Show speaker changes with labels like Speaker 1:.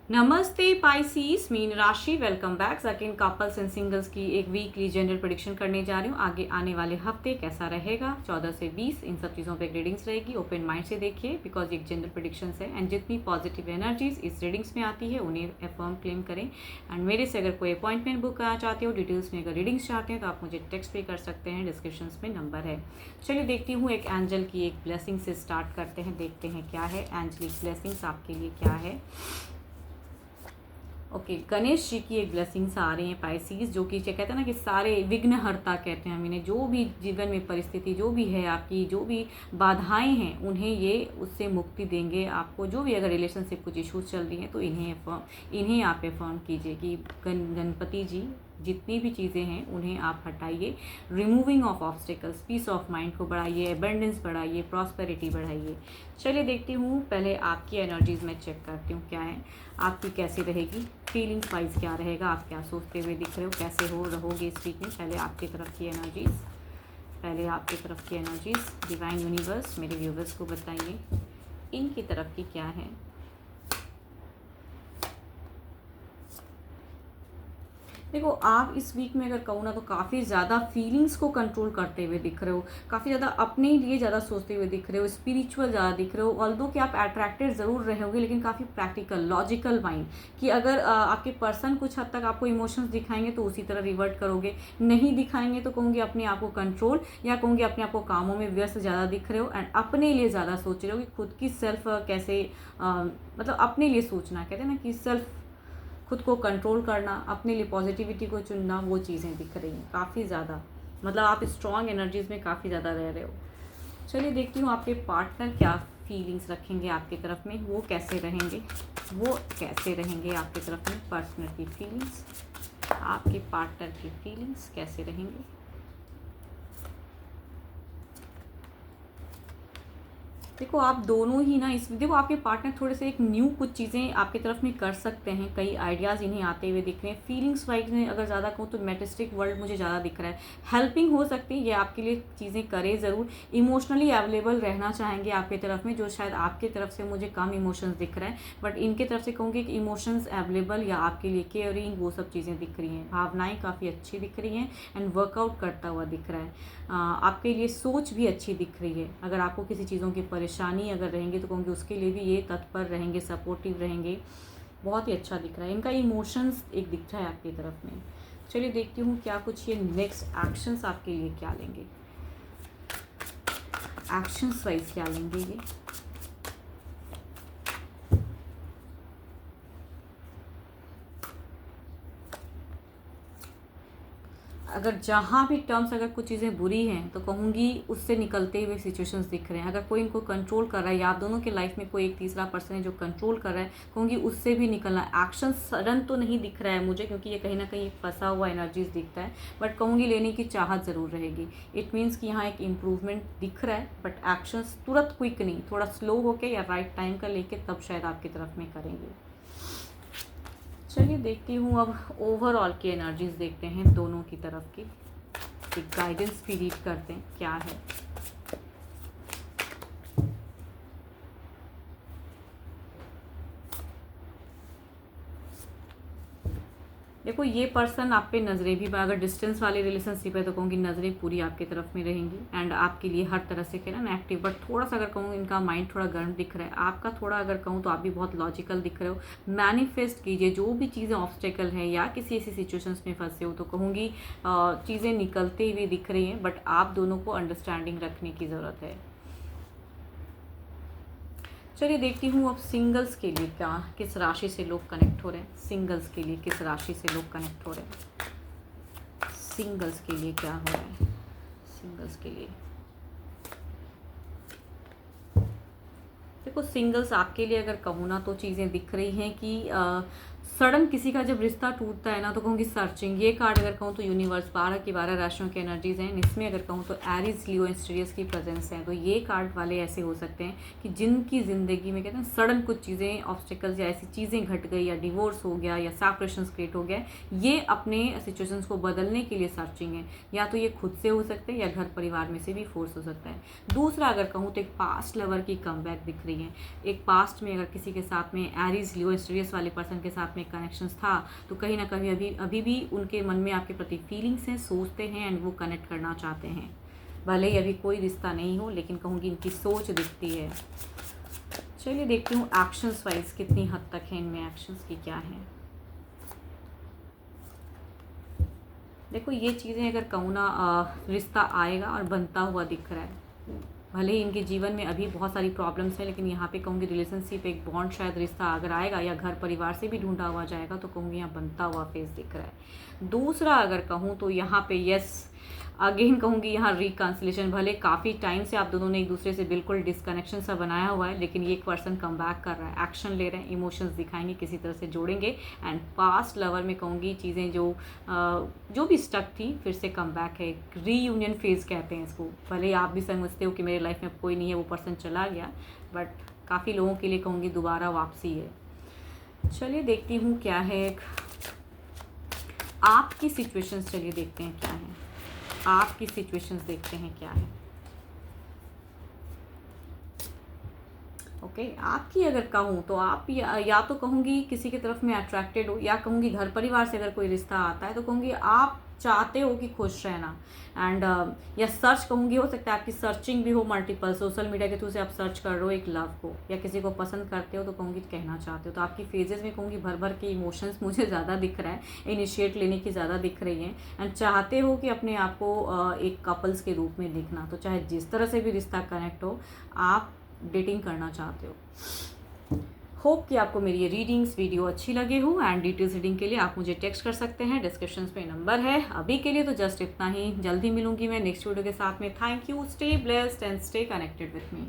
Speaker 1: नमस्ते पाइसीस, मीन राशि। Welcome back. Second couples and singles की एक वीकली जेंडर प्रेडिक्शन करने जा रही हूँ। आगे आने वाले हफ्ते कैसा रहेगा, 14 से 20, इन सब चीज़ों पे रीडिंग्स रहेगी। ओपन माइंड से देखिए, बिकॉज एक जेंडर प्रेडिक्शन है एंड जितनी पॉजिटिव एनर्जीज इस रीडिंग्स में आती है उन्हें अफर्म क्लेम करें। एंड मेरे से अगर कोई अपॉइंटमेंट बुक करना चाहते हो, डिटेल्स में अगर रीडिंग्स चाहते हैं तो आप मुझे टेक्स्ट भी कर सकते हैं, डिस्क्रिप्शन में नंबर है। चलिए देखती हूँ, एक एंजल की एक ब्लेसिंग से स्टार्ट करते हैं, देखते हैं क्या है एंजलिक ब्लेसिंग्स आपके लिए क्या है। ओके, गणेश जी की एक ब्लेसिंग्स आ रही हैं पाइसीज, जो कि कहते हैं ना कि सारे विघ्नहर्ता कहते हैं हम इन्हें। जो भी जीवन में परिस्थिति जो भी है आपकी, जो भी बाधाएं हैं, उन्हें ये उससे मुक्ति देंगे आपको। जो भी अगर रिलेशनशिप कुछ इश्यूज चल रही हैं तो इन्हें आप अफर्म कीजिए कि गणपति जी जितनी भी चीज़ें हैं उन्हें आप हटाइए। Removing of obstacles, peace of mind को बढ़ाइए, एबंडेंस बढ़ाइए, प्रॉस्पेरिटी बढ़ाइए। चलिए देखती हूँ, पहले आपकी एनर्जीज में चेक करती हूँ क्या है, आपकी कैसी रहेगी, फीलिंग्स वाइज क्या रहेगा, आप क्या सोचते हुए दिख रहे हो, कैसे रहोगे इस वीक में। पहले आपकी तरफ की एनर्जीज, डिवाइन यूनिवर्स मेरे व्यूवर्स को बताइए इनकी तरफ की क्या है। देखो, आप इस वीक में अगर कहूँ ना तो काफ़ी ज़्यादा फीलिंग्स को कंट्रोल करते हुए दिख रहे हो, काफ़ी ज़्यादा अपने लिए ज़्यादा सोचते हुए दिख रहे हो, स्पिरिचुअल ज़्यादा दिख रहे हो। ऑल्दो कि आप अट्रैक्टेड ज़रूर रहोगे, लेकिन काफ़ी प्रैक्टिकल, लॉजिकल माइंड, कि अगर आपके पर्सन कुछ हद तक आपको इमोशंस दिखाएंगे तो उसी तरह रिवर्ट करोगे, नहीं दिखाएंगे तो कहूँगी अपने आप को कंट्रोल, या कहूँगी अपने आप को कामों में व्यस्त ज़्यादा दिख रहे हो एंड अपने लिए ज़्यादा सोच रहे हो कि खुद की सेल्फ कैसे मतलब अपने लिए सोचना, कहते हैं ना कि सेल्फ, खुद को कंट्रोल करना, अपने लिए पॉजिटिविटी को चुनना, वो चीज़ें दिख रही हैं काफ़ी ज़्यादा। मतलब आप स्ट्रॉन्ग एनर्जीज में काफ़ी ज़्यादा रह रहे हो। चलिए देखती हूँ आपके पार्टनर क्या फीलिंग्स रखेंगे आपकी तरफ में, वो कैसे रहेंगे आपकी तरफ में। पार्टनर की फीलिंग्स, आपके पार्टनर की फीलिंग्स कैसे रहेंगे। देखो, आप दोनों ही ना देखो आपके पार्टनर थोड़े से एक न्यू कुछ चीज़ें आपकी तरफ में कर सकते हैं, कई आइडियाज़ इन्हें आते हुए दिख रहे हैं। फीलिंग्स वाइज में अगर ज़्यादा कहूँ तो मेटिस्टिक वर्ल्ड मुझे ज़्यादा दिख रहा है। हेल्पिंग हो सकती है, ये आपके लिए चीज़ें करे ज़रूर। इमोशनली अवेलेबल रहना चाहेंगे आपकी तरफ में, जो शायद आपकी तरफ से मुझे कम इमोशंस दिख रहा है, बट इनके तरफ से कहूँगी कि इमोशंस अवेलेबल या आपके लिए केयरिंग, वो सब चीज़ें दिख रही हैं। भावनाएँ काफ़ी अच्छी दिख रही हैं एंड वर्कआउट करता हुआ दिख रहा है। आपके लिए सोच भी अच्छी दिख रही है। अगर आपको किसी चीज़ों की परेशानी अगर रहेंगी तो कहूँगी उसके लिए भी ये तत्पर रहेंगे, सपोर्टिव रहेंगे। बहुत ही अच्छा दिख रहा है, इनका इमोशंस एक दिख रहा है आपकी तरफ में। चलिए देखती हूँ क्या कुछ ये नेक्स्ट एक्शंस आपके लिए क्या लेंगे, एक्शंस वाइज क्या लेंगे ये। अगर जहाँ भी टर्म्स अगर कुछ चीज़ें बुरी हैं तो कहूँगी उससे निकलते हुए सिचुएशंस दिख रहे हैं। अगर कोई इनको कंट्रोल कर रहा है या आप दोनों के लाइफ में कोई एक तीसरा पर्सन है जो कंट्रोल कर रहा है, कहूँगी उससे भी निकलना। एक्शन सडन तो नहीं दिख रहा है मुझे, क्योंकि ये कहीं ना कहीं फंसा हुआ एनर्जीज दिखता है, बट कहूँगी लेने की चाहत ज़रूर रहेगी। इट मीन्स कि यहाँ एक इम्प्रूवमेंट दिख रहा है, बट एक्शंस तुरंत क्विक नहीं, थोड़ा स्लो होके या राइट टाइम का लेके तब शायद आपकी तरफ में करेंगे। चलिए देखती हूँ अब ओवरऑल की एनर्जीज देखते हैं दोनों की तरफ की, एक गाइडेंस भी रीड करते हैं क्या है। देखो, ये पर्सन आप पे नज़रें भी, अगर डिस्टेंस वाली रिलेशनशिप है तो कहूँगी नज़रें पूरी आपकी तरफ में रहेंगी एंड आपके लिए हर तरह से कहना ना एक्टिव, बट थोड़ा सा अगर कहूँ इनका माइंड थोड़ा गर्म दिख रहा है, आपका थोड़ा अगर कहूँ तो आप भी बहुत लॉजिकल दिख रहे हो। मैनिफेस्ट कीजिए जो भी चीज़ें ऑब्स्टेकल हैं या किसी ऐसी सिचुएशंस में फंसे हो तो कहूँगी चीज़ें निकलते हुए दिख रही हैं, बट आप दोनों को अंडरस्टैंडिंग रखने की ज़रूरत है। चलिए देखती हूँ अब सिंगल्स के लिए क्या, किस राशि से लोग कनेक्ट हो रहे हैं। सिंगल्स के लिए किस राशि से लोग कनेक्ट हो रहे हैं, सिंगल्स के लिए क्या हो रहा है, सिंगल्स के लिए। देखो, सिंगल्स आपके लिए अगर कहूँ ना तो चीज़ें दिख रही हैं कि सडन किसी का जब रिश्ता टूटता है ना तो कहूँगी सर्चिंग। ये कार्ड अगर कहूँ तो यूनिवर्स 12 की 12 राशियों की एनर्जीज हैं, इसमें अगर कहूँ तो एरीज, लियो, एस्टेरियस की प्रेजेंस है। तो ये कार्ड वाले ऐसे हो सकते हैं कि जिनकी ज़िंदगी में कहते हैं सडन कुछ चीज़ें, ऑब्स्टिकल्स या ऐसी चीज़ें घट गई, या डिवोर्स हो गया, या सेपरेशन क्रिएट हो गया, ये अपने सिचुएशंस को बदलने के लिए सर्चिंग है। या तो ये खुद से हो सकते हैं या घर परिवार में से भी फोर्स हो सकता है। दूसरा अगर कहूँ तो एक पास्ट लवर की कमबैक दिख रही है। एक पास्ट में अगर किसी के साथ में एरीज, लियो, एस्टेरियस वाले पर्सन के साथ में कनेक्शंस था तो कहीं ना कहीं अभी भी उनके मन में आपके प्रति फीलिंग्स हैं, सोचते हैं एंड वो कनेक्ट करना चाहते हैं। भले ही अभी कोई रिश्ता नहीं हो, लेकिन कहूँगी इनकी सोच दिखती है। चलिए देखती हूँ एक्शंस वाइज कितनी हद तक है इनमें, एक्शंस की क्या है। देखो ये चीज़ें अगर कहूँ ना, रिश्ता आएगा और बनता हुआ दिख रहा है। भले ही इनके जीवन में अभी बहुत सारी प्रॉब्लम्स हैं, लेकिन यहाँ पे कहूँगी रिलेशनशिप, एक बॉन्ड, शायद रिश्ता अगर आएगा या घर परिवार से भी ढूंढा हुआ जाएगा, तो कहूँगी यहाँ बनता हुआ फेस दिख रहा है। दूसरा अगर कहूँ तो यहाँ पे यस, अगेन कहूँगी यहाँ रिकन्सिलेशन। भले काफ़ी टाइम से आप दोनों ने एक दूसरे से बिल्कुल डिसकनेक्शन सा बनाया हुआ है, लेकिन ये एक पर्सन कम बैक कर रहा है, एक्शन ले रहे हैं, इमोशंस दिखाएंगे, किसी तरह से जोड़ेंगे। एंड पास्ट लवर में कहूँगी चीज़ें जो भी स्टक थी फिर से कम बैक है। रीयूनियन फेज कहते हैं इसको। भले ही आप भी समझते हो कि मेरे लाइफ में कोई नहीं है, वो पर्सन चला गया, बट काफ़ी लोगों के लिए कहूँगी दोबारा वापसी है। चलिए देखती हूँ क्या है आपकी सिचुएशंस। चलिए देखते हैं क्या है आपकी सिचुएशंस, देखते हैं क्या है। ओके आपकी अगर कहूँ तो आप या तो कहूँगी किसी की तरफ में अट्रैक्टेड हो, या कहूँगी घर परिवार से अगर कोई रिश्ता आता है तो कहूँगी आप चाहते हो कि खुश रहना। एंड या सर्च कहूँगी, हो सकता है आपकी सर्चिंग भी हो मल्टीपल, सोशल मीडिया के थ्रू से आप सर्च कर रहे हो एक लव को, या किसी को पसंद करते हो तो कहूँगी कहना चाहते हो। तो आपकी फेजेस में कहूँगी भर भर के इमोशंस मुझे ज़्यादा दिख रहा है, इनिशिएट लेने की ज़्यादा दिख रही हैं। एंड चाहते हो कि अपने आप को एक कपल्स के रूप में देखना। तो चाहे जिस तरह से भी रिश्ता कनेक्ट हो, आप डेटिंग करना चाहते हो। होप कि आपको मेरी ये रीडिंग्स वीडियो अच्छी लगे हो। एंड डिटेल्स रीडिंग के लिए आप मुझे टेक्स्ट कर सकते हैं, डिस्क्रिप्शन में नंबर है। अभी के लिए तो जस्ट इतना ही, जल्दी मिलूंगी मैं नेक्स्ट वीडियो के साथ में। Thank you, stay blessed and stay connected with me.